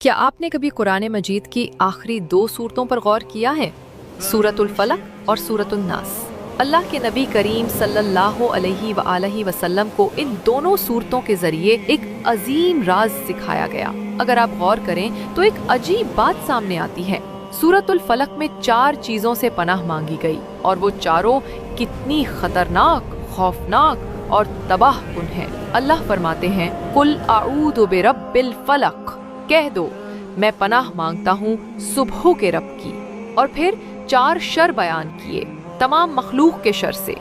کیا آپ نے کبھی قرآن مجید کی آخری 2 صورتوں پر غور کیا ہے؟ سورۃ الفلق اور سورۃ الناس۔ اللہ کے نبی کریم صلی اللہ علیہ وآلہ وسلم کو ان دونوں صورتوں کے ذریعے ایک عظیم راز سکھایا گیا۔ اگر آپ غور کریں تو ایک عجیب بات سامنے آتی ہے۔ سورۃ الفلق میں 4 چیزوں سے پناہ مانگی گئی اور وہ چاروں کتنی خطرناک، خوفناک اور تباہ کن ہیں۔ اللہ فرماتے ہیں قل اعوذ برب الفلق، کہہ دو میں پناہ مانگتا ہوں صبح کے رب کی۔ اور پھر 4 شر بیان کیے، تمام مخلوق کے شر سے،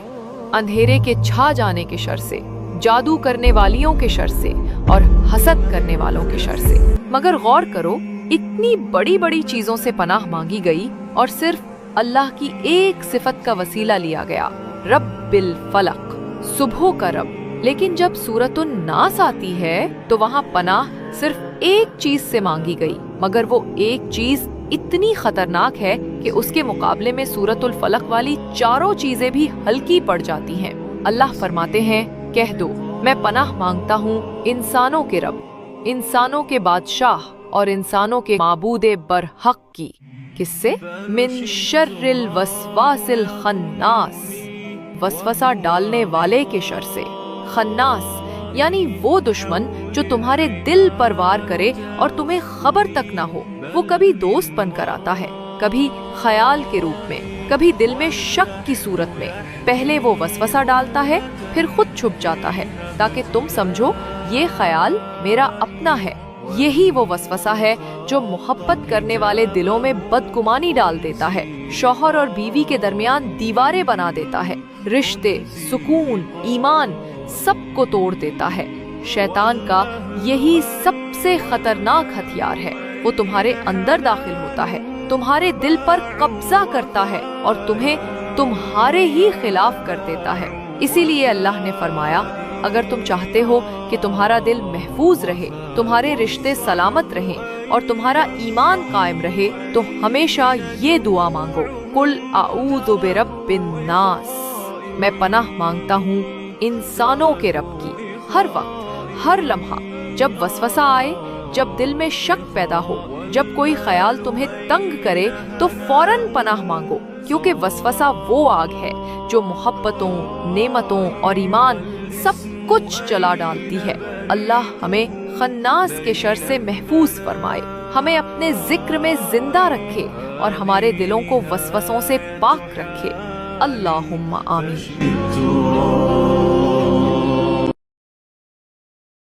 اندھیرے کے چھا جانے کے شر سے، جادو کرنے والیوں کے شر سے اور حسد کرنے والوں کے شر سے۔ مگر غور کرو، اتنی بڑی بڑی چیزوں سے پناہ مانگی گئی اور صرف اللہ کی ایک صفت کا وسیلہ لیا گیا، رب الفلق، صبح کا رب۔ لیکن جب سورۃ الناس آتی ہے تو وہاں پناہ صرف ایک چیز سے مانگی گئی، مگر وہ ایک چیز اتنی خطرناک ہے کہ اس کے مقابلے میں سورۃ الفلق والی 4 چیزیں بھی ہلکی پڑ جاتی ہیں۔ اللہ فرماتے ہیں کہہ دو میں پناہ مانگتا ہوں انسانوں کے رب، انسانوں کے بادشاہ اور انسانوں کے معبود برحق کی۔ کس سے؟ من شر الوسواس الخناس، وسوسہ ڈالنے والے کے شر سے۔ خناس یعنی وہ دشمن جو تمہارے دل پر وار کرے اور تمہیں خبر تک نہ ہو۔ وہ کبھی دوست بن کر آتا ہے، کبھی خیال کے روپ میں، کبھی دل میں شک کی صورت میں۔ پہلے وہ وسوسہ ڈالتا ہے، پھر خود چھپ جاتا ہے تاکہ تم سمجھو یہ خیال میرا اپنا ہے۔ یہی وہ وسوسہ ہے جو محبت کرنے والے دلوں میں بدگمانی ڈال دیتا ہے، شوہر اور بیوی کے درمیان دیواریں بنا دیتا ہے، رشتے، سکون، ایمان سب کو توڑ دیتا ہے۔ شیطان کا یہی سب سے خطرناک ہتھیار ہے۔ وہ تمہارے اندر داخل ہوتا ہے، تمہارے دل پر قبضہ کرتا ہے اور تمہیں تمہارے ہی خلاف کر دیتا ہے۔ اسی لیے اللہ نے فرمایا اگر تم چاہتے ہو کہ تمہارا دل محفوظ رہے، تمہارے رشتے سلامت رہیں اور تمہارا ایمان قائم رہے تو ہمیشہ یہ دعا مانگو، قل اعوذ برب الناس، میں پناہ مانگتا ہوں انسانوں کے رب کی۔ ہر وقت، ہر لمحہ جب وسوسہ آئے، جب دل میں شک پیدا ہو، جب کوئی خیال تمہیں تنگ کرے تو فوراً پناہ مانگو، کیونکہ وسوسہ وہ آگ ہے جو محبتوں، نعمتوں اور ایمان سب کچھ جلا ڈالتی ہے۔ اللہ ہمیں خناس کے شر سے محفوظ فرمائے، ہمیں اپنے ذکر میں زندہ رکھے اور ہمارے دلوں کو وسوسوں سے پاک رکھے۔ اللہم آمین۔